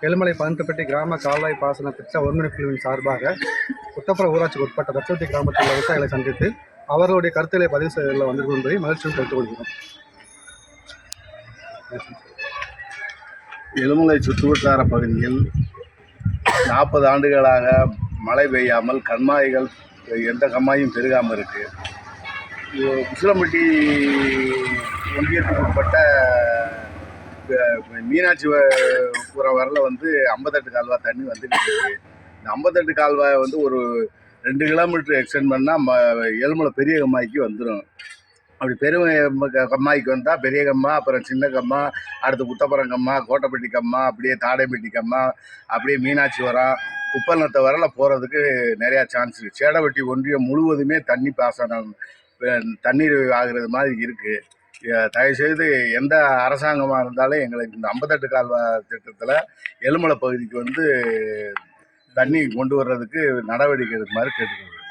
ஏழுமலை பதினெட்டுப்பட்டி கிராம கால்வாய் பாசன திட்ட ஒருங்கிணைப்பு குழுவின் சார்பாக குட்டப்புற ஊராட்சிக்கு உட்பட்ட தச்சவத்தி கிராமத்தில் உள்ள விவசாயிகளை சந்தித்து அவர்களுடைய கருத்துக்களை பதிவு செய்ய வந்திருக்கும் என்பதை மகிழ்ச்சியும் தெரிவித்துக் கொள்கிறோம். ஏழுமலை சுற்றுவட்டார பகுதியில் 40 ஆண்டுகளாக மழை பெய்யாமல் கண்மாய்கள் எந்த கண்மாயும் பெருகாமல் இருக்கு. உசிலம்பட்டி ஒன்றியத்துக்கு உட்பட்ட மீனாட்சி புறம் வரல 58 கால்வாய் தண்ணி வந்துட்டு இருக்கு. இந்த 58 கால்வாய் ஒரு 2 கிலோமீட்டர் எக்ஸ்டெண்ட் பண்ணால் ஏழுமலை பெரிய கம்மாய்க்கு வந்துடும். அப்படி பெரிய கம்மாய்க்கு வந்தால் பெரிய கம்மா, அப்புறம் சின்ன கம்மா, அடுத்து குட்டப்புறம் கம்மா, கோட்டைப்பட்டி கம்மா, அப்படியே தாடைப்பட்டி கம்மா, அப்படியே மீனாட்சி வரம், குப்பநத்தை வரல போகிறதுக்கு நிறையா சான்ஸ் இருக்குது. சேடப்பட்டி ஒன்றியம் முழுவதுமே தண்ணீர் ஆகிறது மாதிரி இருக்குது. தயவுசெய்து எந்த அரசாங்கமாக இருந்தாலும் எங்களுக்கு இந்த 58 கால்வாய் திட்டத்தில் ஏழுமலை பகுதிக்கு தண்ணி கொண்டு வர்றதுக்கு நடவடிக்கை எடுக்குமாறு கேட்டுக்கொள்கிறேன்.